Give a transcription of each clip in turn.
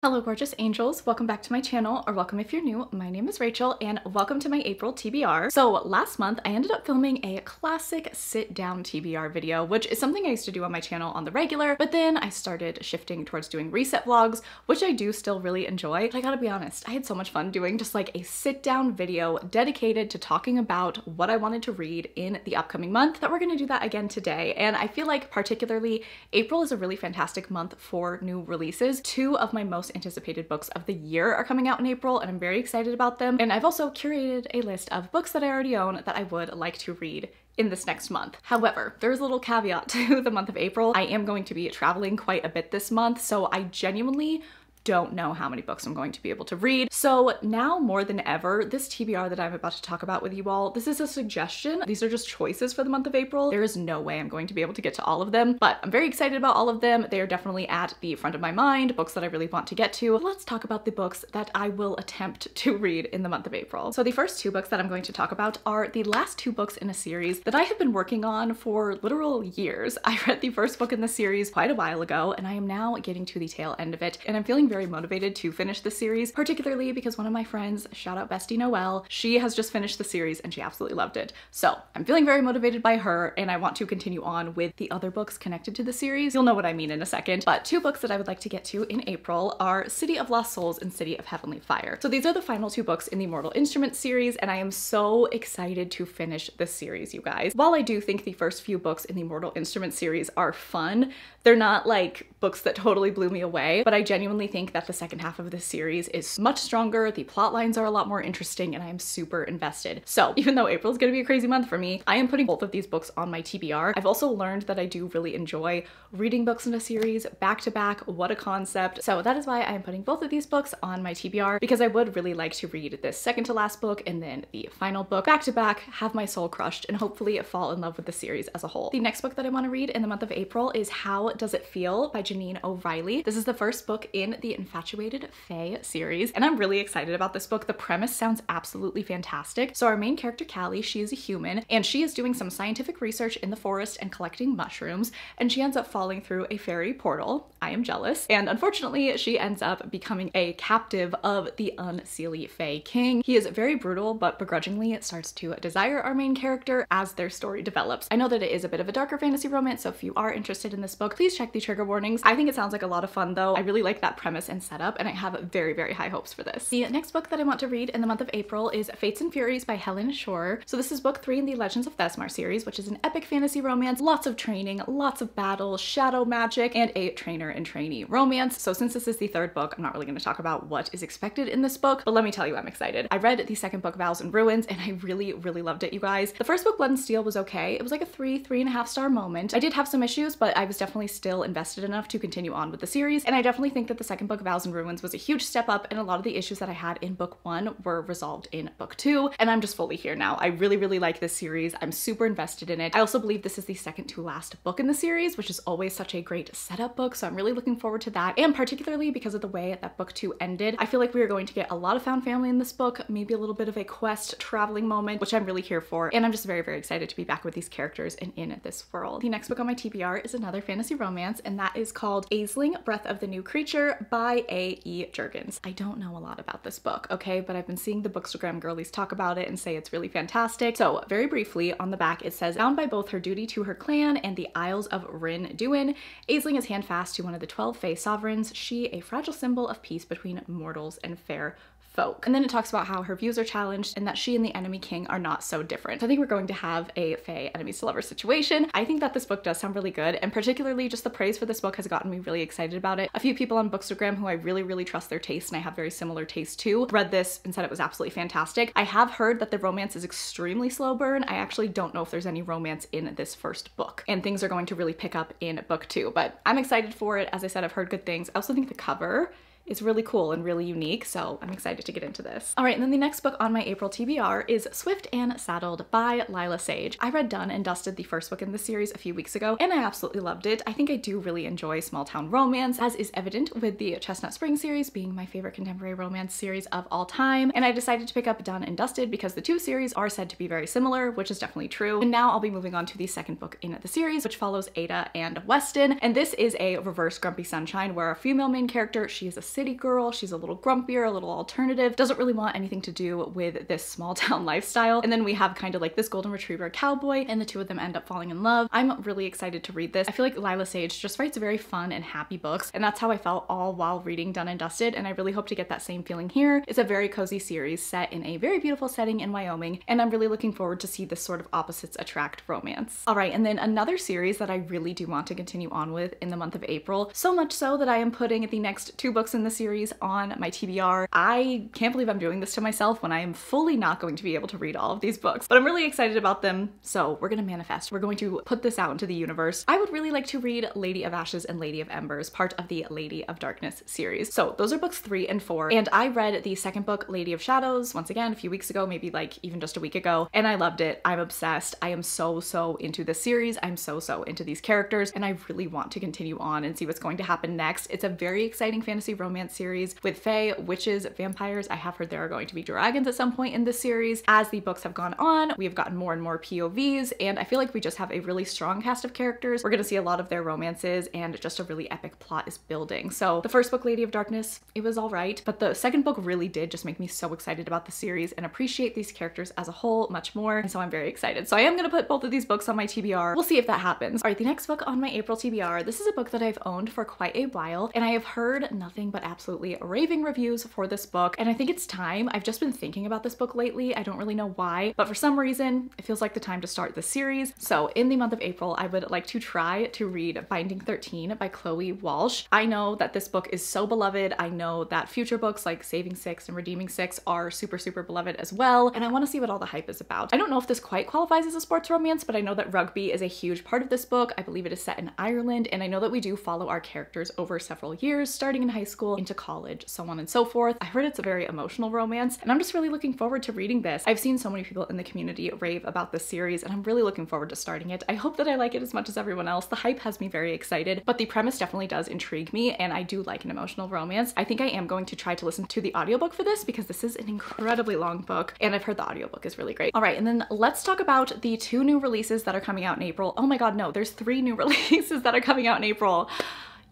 Hello gorgeous angels, welcome back to my channel, or welcome if you're new. My name is Rachel and welcome to my April TBR. So last month I ended up filming a classic sit down TBR video, which is something I used to do on my channel on the regular, but then I started shifting towards doing reset vlogs, which I do still really enjoy. But I gotta be honest, I had so much fun doing just like a sit down video dedicated to talking about what I wanted to read in the upcoming month, that we're gonna do that again today. And I feel like particularly April is a really fantastic month for new releases. Two of my most anticipated books of the year are coming out in April and I'm very excited about them. And I've also curated a list of books that I already own that I would like to read in this next month. However, there's a little caveat to the month of April. I am going to be traveling quite a bit this month, so I genuinely don't know how many books I'm going to be able to read. So now more than ever, this TBR that I'm about to talk about with you all, this is a suggestion. These are just choices for the month of April. There is no way I'm going to be able to get to all of them, but I'm very excited about all of them. They are definitely at the front of my mind, books that I really want to get to. Let's talk about the books that I will attempt to read in the month of April. So the first two books that I'm going to talk about are the last two books in a series that I have been working on for literal years. I read the first book in the series quite a while ago, and I am now getting to the tail end of it, and I'm feeling very motivated to finish the series, particularly because one of my friends, shout out Bestie Noelle, she has just finished the series and she absolutely loved it. So I'm feeling very motivated by her and I want to continue on with the other books connected to the series. You'll know what I mean in a second, but two books that I would like to get to in April are City of Lost Souls and City of Heavenly Fire. So these are the final two books in the Mortal Instruments series and I am so excited to finish this series, you guys. While I do think the first few books in the Mortal Instruments series are fun, they're not like books that totally blew me away, but I genuinely think that the second half of this series is much stronger, the plot lines are a lot more interesting, and I am super invested. So even though April's gonna be a crazy month for me, I am putting both of these books on my TBR. I've also learned that I do really enjoy reading books in a series back to back. What a concept. So that is why I am putting both of these books on my TBR, because I would really like to read this second to last book and then the final book back to back, have my soul crushed, and hopefully fall in love with the series as a whole. The next book that I want to read in the month of April is How Does It Feel by Janine O'Reilly. This is the first book in the Infatuated Fae series, and I'm really excited about this book. The premise sounds absolutely fantastic. So our main character, Callie, she is a human, and she is doing some scientific research in the forest and collecting mushrooms, and she ends up falling through a fairy portal. I am jealous. And unfortunately, she ends up becoming a captive of the Unseelie Fae King. He is very brutal, but begrudgingly starts to desire our main character as their story develops. I know that it is a bit of a darker fantasy romance, so if you are interested in this book, please check the trigger warnings. I think it sounds like a lot of fun though. I really like that premise and setup, and I have very, very high hopes for this. The next book that I want to read in the month of April is Fates and Furies by Helen Shore. So this is book 3 in the Legends of Thesmar series, which is an epic fantasy romance, lots of training, lots of battles, shadow magic, and a trainer and trainee romance. So since this is the third book, I'm not really going to talk about what is expected in this book, but let me tell you, I'm excited. I read the second book, Vows and Ruins, and I really, really loved it, you guys. The first book, Blood and Steel, was okay. It was like a 3.5 star moment. I did have some issues, but I was definitely still invested enough to continue on with the series, and I definitely think that the second book, Vows and Ruins, was a huge step up, and a lot of the issues that I had in book 1 were resolved in book 2, and I'm just fully here now. I really, really like this series. I'm super invested in it. I also believe this is the second to last book in the series, which is always such a great setup book, so I'm really looking forward to that, and particularly because of the way that book 2 ended. I feel like we are going to get a lot of found family in this book, maybe a little bit of a quest traveling moment, which I'm really here for, and I'm just very, very excited to be back with these characters and in this world. The next book on my TBR is another fantasy romance, and that is called Aisling, Breath of the New Creature by A.E. Jurgens. I don't know a lot about this book, okay, but I've been seeing the Bookstagram girlies talk about it and say it's really fantastic. So very briefly, on the back it says, bound by both her duty to her clan and the Isles of Rin Duin, Aisling is handfast to one of the 12 Fae sovereigns, she a fragile symbol of peace between mortals and fair folk. And then it talks about how her views are challenged and that she and the enemy king are not so different. So I think we're going to have a Fae enemies to lovers situation. I think that this book does sound really good, and particularly just the praise for this book has gotten me really excited about it. A few people on Bookstagram who I really, really trust their taste, and I have very similar taste to, read this and said it was absolutely fantastic. I have heard that the romance is extremely slow burn. I actually don't know if there's any romance in this first book, and things are going to really pick up in book 2, but I'm excited for it. As I said, I've heard good things. I also think the cover is really cool and really unique, so I'm excited to get into this. All right, and then the next book on my April TBR is Swift and Saddled by Lila Sage. I read Done and Dusted, the first book in the series, a few weeks ago, and I absolutely loved it. I think I do really enjoy small town romance, as is evident with the Chestnut Spring series being my favorite contemporary romance series of all time, and I decided to pick up Done and Dusted because the two series are said to be very similar, which is definitely true. And now I'll be moving on to the second book in the series, which follows Ada and Weston, and this is a reverse Grumpy Sunshine, where our female main character, she is a city girl. She's a little grumpier, a little alternative, doesn't really want anything to do with this small town lifestyle. And then we have kind of like this golden retriever cowboy, and the two of them end up falling in love. I'm really excited to read this. I feel like Lila Sage just writes very fun and happy books, and that's how I felt all while reading Done and Dusted, and I really hope to get that same feeling here. It's a very cozy series set in a very beautiful setting in Wyoming, and I'm really looking forward to see this sort of opposites attract romance. All right, and then another series that I really do want to continue on with in the month of April, so much so that I am putting the next 2 books in the series on my TBR. I can't believe I'm doing this to myself when I am fully not going to be able to read all of these books, but I'm really excited about them, so we're gonna manifest. We're going to put this out into the universe. I would really like to read Lady of Ashes and Lady of Embers, part of the Lady of Darkness series. So those are books 3 and 4, and I read the second book, Lady of Shadows, once again a few weeks ago, maybe like even just a week ago, and I loved it. I'm obsessed. I am so into this series. I'm so into these characters, and I really want to continue on and see what's going to happen next. It's a very exciting fantasy romance series with fae, witches, vampires. I have heard there are going to be dragons at some point in this series. As the books have gone on, we have gotten more and more POVs, and I feel like we just have a really strong cast of characters. We're gonna see a lot of their romances, and just a really epic plot is building. So the first book, Lady of Darkness, it was all right, but the second book really did just make me so excited about the series and appreciate these characters as a whole much more, and so I'm very excited. So I am gonna put both of these books on my TBR. We'll see if that happens. All right, the next book on my April TBR, this is a book that I've owned for quite a while, and I have heard nothing but absolutely raving reviews for this book, and I think it's time. I've just been thinking about this book lately. I don't really know why, but for some reason, it feels like the time to start the series. So in the month of April, I would like to try to read Binding 13 by Chloe Walsh. I know that this book is so beloved. I know that future books like Saving Six and Redeeming Six are super beloved as well, and I want to see what all the hype is about. I don't know if this quite qualifies as a sports romance, but I know that rugby is a huge part of this book. I believe it is set in Ireland, and I know that we do follow our characters over several years, starting in high school into college, so on and so forth. I heard it's a very emotional romance, and I'm just really looking forward to reading this. I've seen so many people in the community rave about this series, and I'm really looking forward to starting it. I hope that I like it as much as everyone else. The hype has me very excited, but the premise definitely does intrigue me, and I do like an emotional romance. I think I am going to try to listen to the audiobook for this because this is an incredibly long book, and I've heard the audiobook is really great. All right, and then let's talk about the 2 new releases that are coming out in April. Oh my god, no, there's 3 new releases that are coming out in April.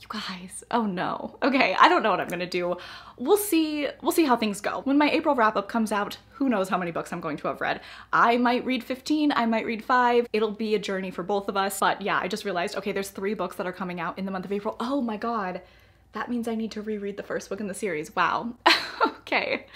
You guys, oh no. Okay, I don't know what I'm gonna do. We'll see how things go. When my April wrap-up comes out, who knows how many books I'm going to have read. I might read 15, I might read 5. It'll be a journey for both of us. But yeah, I just realized, okay, there's 3 books that are coming out in the month of April. Oh my god, that means I need to reread the first book in the series. Wow. Okay.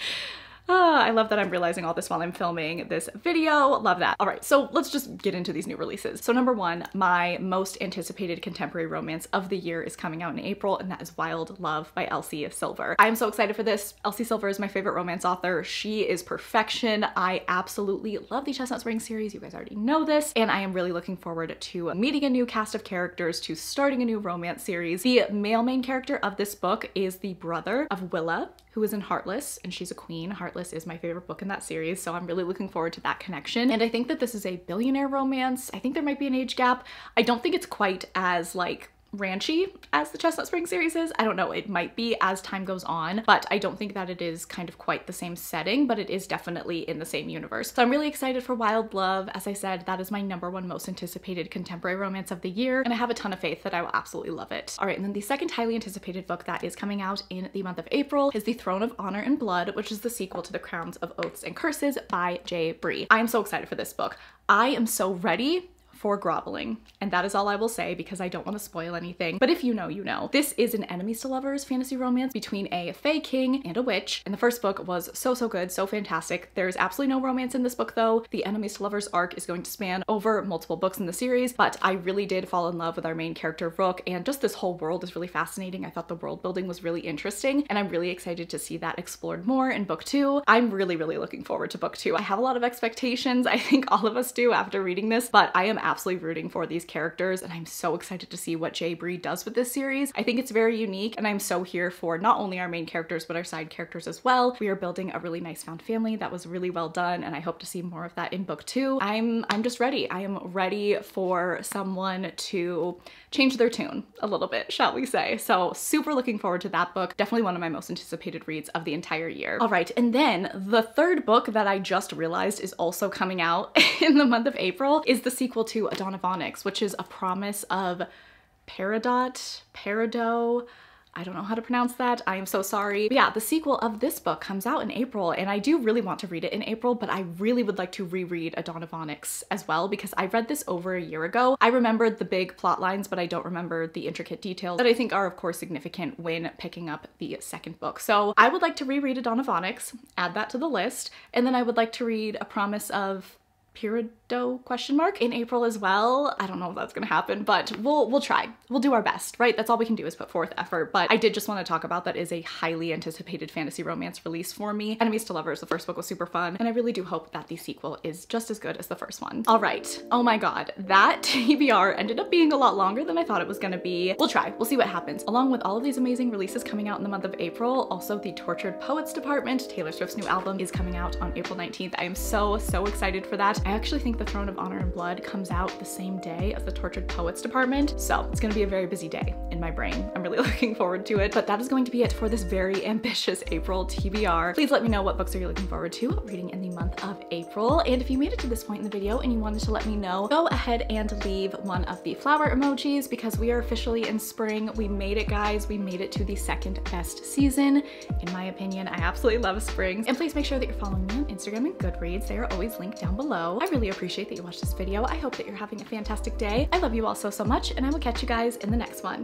I love that I'm realizing all this while I'm filming this video. Love that. All right, so let's just get into these new releases. So number 1, my most anticipated contemporary romance of the year is coming out in April, and that is Wild Love by Elsie Silver. I am so excited for this. Elsie Silver is my favorite romance author. She is perfection. I absolutely love the Chestnut Springs series. You guys already know this, and I am really looking forward to meeting a new cast of characters, to starting a new romance series. The male main character of this book is the brother of Willa, who is in Heartless, and she's a queen. Heartless is my favorite book in that series, so I'm really looking forward to that connection. And I think that this is a billionaire romance. I think there might be an age gap. I don't think it's quite as like ranchy as the Chestnut Springs series is. I don't know, it might be as time goes on, but I don't think that it is kind of quite the same setting, but it is definitely in the same universe. So I'm really excited for Wild Love. As I said, that is my number 1 most anticipated contemporary romance of the year, and I have a ton of faith that I will absolutely love it. All right, and then the second highly anticipated book that is coming out in the month of April is The Throne of Honor and Blood, which is the sequel to The Crowns of Oaths and Curses by J. Bree. I am so excited for this book. I am so ready for groveling, and that is all I will say because I don't want to spoil anything, but if you know, you know. This is an enemies to lovers fantasy romance between a fae king and a witch, and the first book was so good, so fantastic. There's absolutely no romance in this book though. The enemies to lovers arc is going to span over multiple books in the series, but I really did fall in love with our main character Rook, and just this whole world is really fascinating. I thought the world building was really interesting, and I'm really excited to see that explored more in book 2. I'm really looking forward to book 2. I have a lot of expectations. I think all of us do after reading this, but I am absolutely rooting for these characters, and I'm so excited to see what J. Bree does with this series. I think it's very unique, and I'm so here for not only our main characters but our side characters as well. We are building a really nice found family that was really well done, and I hope to see more of that in book 2. I'm just ready. I am ready for someone to change their tune a little bit, shall we say. So super looking forward to that book. Definitely one of my most anticipated reads of the entire year. All right, and then the third book that I just realized is also coming out in the month of April is the sequel to A Dawn of Onyx, which is A Promise of Peridot, I don't know how to pronounce that. I am so sorry. But yeah, the sequel of this book comes out in April, and I do really want to read it in April, but I really would like to reread A Dawn of Onyx as well, because I read this over a year ago. I remembered the big plot lines, but I don't remember the intricate details that I think are of course significant when picking up the second book. So I would like to reread A Dawn of Onyx, add that to the list, and then I would like to read A Promise of Peridot ? In April as well. I don't know if that's gonna happen, but we'll try. We'll do our best, right? That's all we can do is put forth effort. But I did just want to talk about that is a highly anticipated fantasy romance release for me. Enemies to Lovers, the first book was super fun, and I really do hope that the sequel is just as good as the first one. All right. Oh my god, that TBR ended up being a lot longer than I thought it was gonna be. We'll try. We'll see what happens. Along with all of these amazing releases coming out in the month of April, also the Tortured Poets Department, Taylor Swift's new album, is coming out on April 19th. I am so excited for that. I actually think the Throne of Honor and Blood comes out the same day as the Tortured Poets Department, so it's gonna be a very busy day in my brain. I'm really looking forward to it, but that is going to be it for this very ambitious April TBR. Please let me know what books are you looking forward to reading in the month of April, and if you made it to this point in the video and you wanted to let me know, go ahead and leave one of the flower emojis, because we are officially in spring. We made it, guys. We made it to the second best season. In my opinion, I absolutely love spring. And please make sure that you're following me on Instagram and Goodreads. They are always linked down below. I really appreciate that you watched this video. I hope that you're having a fantastic day. I love you all so much, and I will catch you guys in the next one.